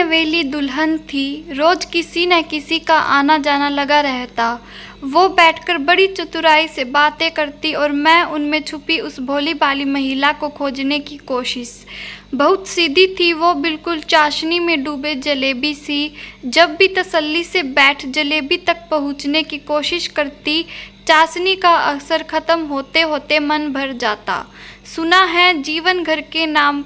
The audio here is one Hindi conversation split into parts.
नवेली दुल्हन थी, रोज किसी न किसी का आना जाना लगा रहता। वो बैठकर बड़ी चतुराई से बातें करती और मैं उनमें छुपी उस भोली भाली महिला को खोजने की कोशिश। बहुत सीधी थी वो, बिल्कुल चाशनी में डूबे जलेबी सी। जब भी तसल्ली से बैठ जलेबी तक पहुंचने की कोशिश करती, चाशनी का असर खत्म होते होते मन भर जाता। सुना है जीवन घर के नाम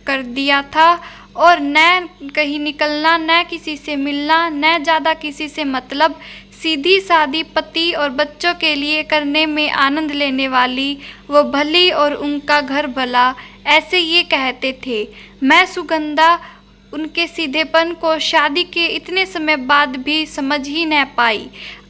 कर दिया था, और न कहीं निकलना, न किसी से मिलना, न ज़्यादा किसी से मतलब, सीधी सादी पति और बच्चों के लिए करने में आनंद लेने वाली वो भली और उनका घर भला, ऐसे ये कहते थे। मैं सुगंधा उनके सीधेपन को शादी के इतने समय बाद भी समझ ही न पाई।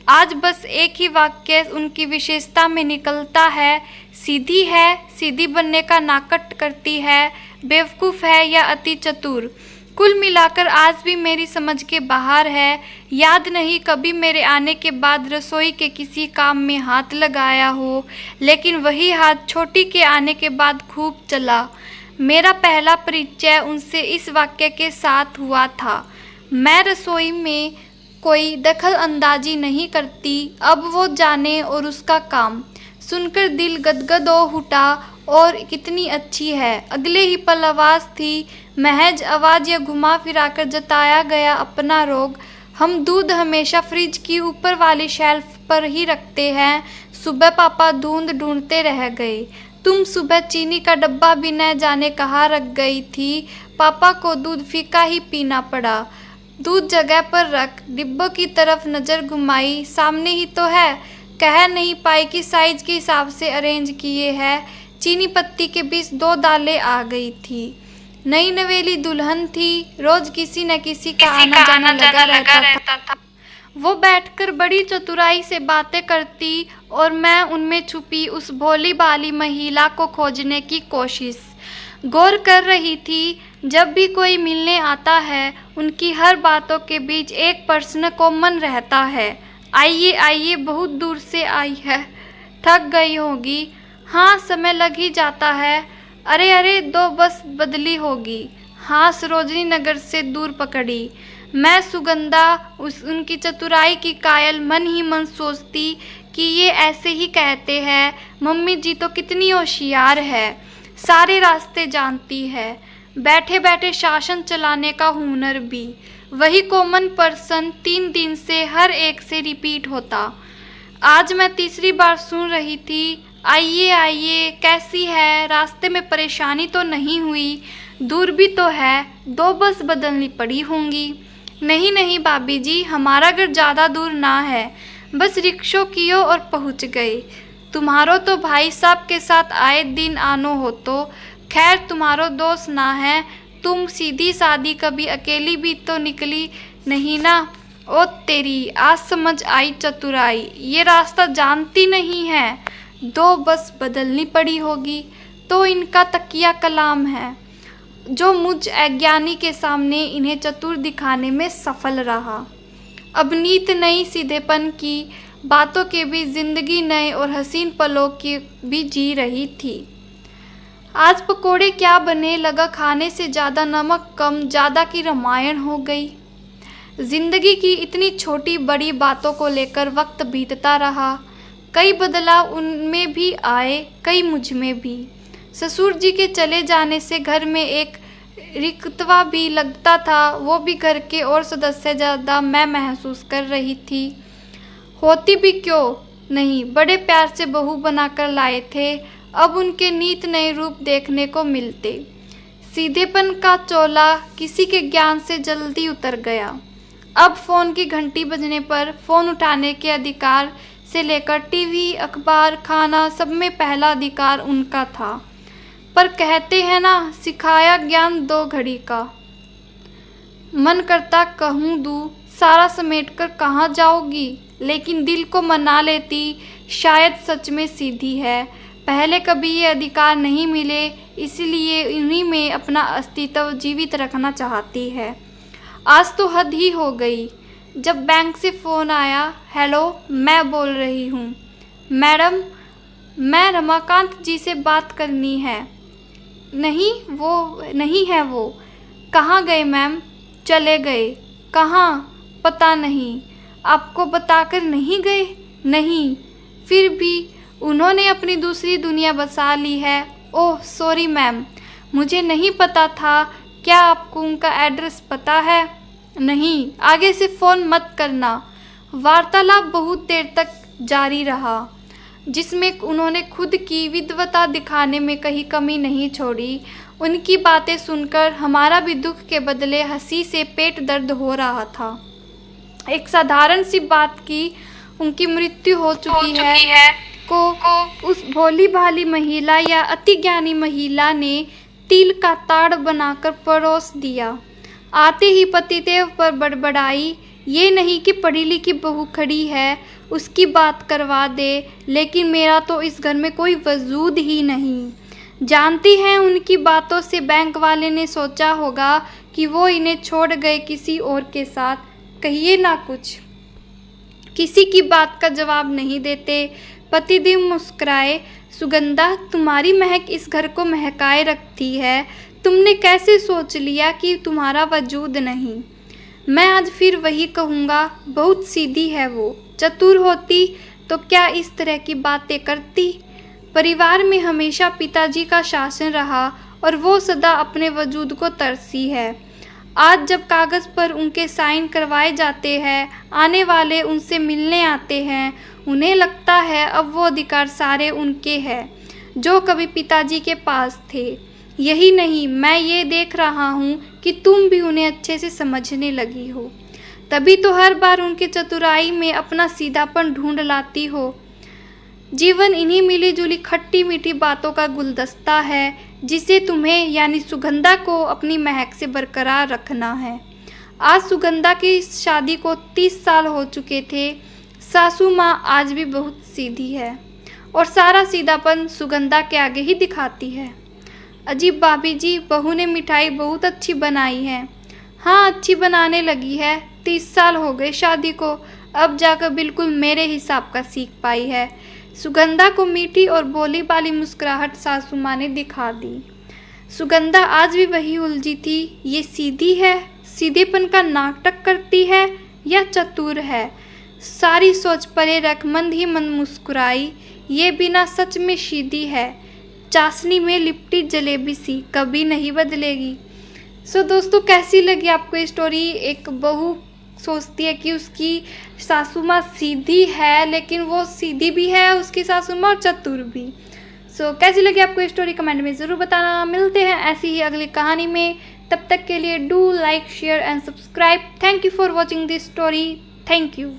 आज बस एक ही वाक्य उनकी विशेषता में निकलता है, सीधी है, सीधी बनने का नाटक करती है, बेवकूफ़ है या अति चतुर। कुल मिलाकर आज भी मेरी समझ के बाहर है। याद नहीं कभी मेरे आने के बाद रसोई के किसी काम में हाथ लगाया हो, लेकिन वही हाथ छोटी के आने के बाद खूब चला। मेरा पहला परिचय उनसे इस वाक्य के साथ हुआ था, मैं रसोई में कोई दखल अंदाजी नहीं करती। अब वो जाने और उसका काम सुनकर दिल गदगद हो उठा। और कितनी अच्छी है। अगले ही पल आवाज़ थी, महज आवाज़ या घुमा फिराकर जताया गया अपना रोग। हम दूध हमेशा फ्रिज की ऊपर वाली शेल्फ पर ही रखते हैं। सुबह पापा दूध ढूंढते रह गए। तुम सुबह चीनी का डब्बा भी न जाने कहाँ रख गई थी। पापा को दूध फीका ही पीना पड़ा। दूध जगह पर रख डिब्बों की तरफ नज़र घुमाई, सामने ही तो है। कह नहीं पाई कि साइज के हिसाब से अरेंज किए है। चीनी पत्ती के बीच 2 दालें आ गई थी। नई नवेली दुल्हन थी, रोज किसी न किसी का आना जाना लगा रहता था। वो बैठकर बड़ी चतुराई से बातें करती और मैं उनमें छुपी उस भोली भाली महिला को खोजने की कोशिश गौर कर रही थी। जब भी कोई मिलने आता है, उनकी हर बातों के बीच एक प्रश्न कॉमन रहता है, आइए आइए, बहुत दूर से आई है, थक गई होगी। हाँ, समय लग ही जाता है। अरे अरे, 2 बस बदली होगी। हाँ, सरोजनी नगर से दूर पकड़ी। मैं सुगंधा उनकी चतुराई की कायल मन ही मन सोचती कि ये ऐसे ही कहते हैं। मम्मी जी तो कितनी होशियार है, सारे रास्ते जानती है, बैठे बैठे शासन चलाने का हुनर भी। वही कॉमन पर्सन 3 दिन से हर एक से रिपीट होता। आज मैं तीसरी बार सुन रही थी, आइए आइए, कैसी है, रास्ते में परेशानी तो नहीं हुई, दूर भी तो है, 2 बस बदलनी पड़ी होंगी। नहीं नहीं भाभी जी, हमारा घर ज़्यादा दूर ना है, बस रिक्शों कियो और पहुंच गए। तुम्हारो तो भाई साहब के साथ आए दिन आनो हो तो, खैर तुम्हारो दोस्त ना है। तुम सीधी सादी कभी अकेली भी तो निकली नहीं ना। ओ तेरी, आज समझ आई चतुराई, ये रास्ता जानती नहीं है। 2 बस बदलनी पड़ी होगी तो इनका तकिया कलाम है, जो मुझ अज्ञानी के सामने इन्हें चतुर दिखाने में सफल रहा। अब नीत नई सीधेपन की बातों के भी जिंदगी नए और हसीन पलों की भी जी रही थी। आज पकोड़े क्या बने, लगा खाने से ज़्यादा नमक कम, ज़्यादा की रामायण हो गई। जिंदगी की इतनी छोटी बड़ी बातों को लेकर वक्त बीतता रहा। कई बदलाव उनमें भी आए, कई मुझ में भी। ससुर जी के चले जाने से घर में एक रिक्तवा भी लगता था, वो भी घर के और सदस्य ज़्यादा मैं महसूस कर रही थी। होती भी क्यों नहीं, बड़े प्यार से बहू बनाकर लाए थे, अब उनके नीत नए रूप देखने को मिलते। सीधेपन का चोला किसी के ज्ञान से जल्दी उतर गया। अब फ़ोन की घंटी बजने पर फ़ोन उठाने के अधिकार से लेकर टीवी, अखबार, खाना, सब में पहला अधिकार उनका था। पर कहते हैं ना, सिखाया ज्ञान 2 घड़ी का। मन करता कहूँ दूँ, सारा समेट कर कहाँ जाओगी, लेकिन दिल को मना लेती, शायद सच में सीधी है। पहले कभी ये अधिकार नहीं मिले, इसलिए इन्हीं में अपना अस्तित्व जीवित रखना चाहती है। आज तो हद ही हो गई। जब बैंक से फ़ोन आया, हेलो, मैं बोल रही हूँ। मैडम, मैं रमाकांत जी से बात करनी है। नहीं, वो नहीं है। वो कहाँ गए मैम? चले गए। कहाँ? पता नहीं। आपको बताकर नहीं गए? नहीं। फिर भी उन्होंने अपनी दूसरी दुनिया बसा ली है। ओह सॉरी मैम, मुझे नहीं पता था। क्या आपको उनका एड्रेस पता है? नहीं। आगे से फ़ोन मत करना। वार्तालाप बहुत देर तक जारी रहा, जिसमें उन्होंने खुद की विद्वता दिखाने में कहीं कमी नहीं छोड़ी। उनकी बातें सुनकर हमारा भी दुख के बदले हंसी से पेट दर्द हो रहा था। एक साधारण सी बात की उनकी मृत्यु हो चुकी है को उस भोली भाली महिला या अति ज्ञानी महिला ने तिल का ताड़ बनाकर परोस दिया। आते ही पतिदेव पर बड़बड़ाई। ये नहीं कि पढ़ी लिखी बहू खड़ी है, उसकी बात करवा दे, लेकिन मेरा तो इस घर में कोई वजूद ही नहीं। जानती हैं, उनकी बातों से बैंक वाले ने सोचा होगा कि वो इन्हें छोड़ गए किसी और के साथ। कहिए ना कुछ। किसी की बात का जवाब नहीं देते। पतिदेव मुस्कुराए। सुगंधा, तुम्हारी महक इस घर को महकाए रखती है। तुमने कैसे सोच लिया कि तुम्हारा वजूद नहीं? मैं आज फिर वही कहूँगा, बहुत सीधी है वो। चतुर होती तो क्या इस तरह की बातें करती? परिवार में हमेशा पिताजी का शासन रहा और वो सदा अपने वजूद को तरसी है। आज जब कागज़ पर उनके साइन करवाए जाते हैं, आने वाले उनसे मिलने आते हैं, उन्हें लगता है अब वो अधिकार सारे उनके हैं जो कभी पिताजी के पास थे। यही नहीं, मैं ये देख रहा हूँ कि तुम भी उन्हें अच्छे से समझने लगी हो। तभी तो हर बार उनके चतुराई में अपना सीधापन ढूंढ लाती हो। जीवन इन्हीं मिली जुली खट्टी मीठी बातों का गुलदस्ता है जिसे तुम्हें यानी सुगंधा को अपनी महक से बरकरार रखना है। आज सुगंधा की इस शादी को 30 साल हो चुके थे। सासू माँ आज भी बहुत सीधी है और सारा सीधापन सुगंधा के आगे ही दिखाती है। अजीब भाभी जी, बहू ने मिठाई बहुत अच्छी बनाई है। हाँ, अच्छी बनाने लगी है। 30 साल हो गए शादी को, अब जाकर बिल्कुल मेरे हिसाब का सीख पाई है। सुगंधा को मीठी और भोली भाली मुस्कुराहट सासू माँ ने दिखा दी। सुगंधा आज भी वही उलझी थी। ये सीधी है, सीधेपन का नाटक करती है या चतुर है? सारी सोच परे रख मंद ही मंद मुस्कुराई। ये बिना सच में सीधी है, चाशनी में लिपटी जलेबी सी, कभी नहीं बदलेगी। सो दोस्तों, कैसी लगी आपको ये स्टोरी? एक बहू सोचती है कि उसकी सासू माँ सीधी है, लेकिन वो सीधी भी है उसकी सासू माँ और चतुर भी। सो कैसी लगी आपको ये स्टोरी? कमेंट में ज़रूर बताना। मिलते हैं ऐसी ही अगली कहानी में। तब तक के लिए do like, share and subscribe. Thank you for watching this story. Thank you.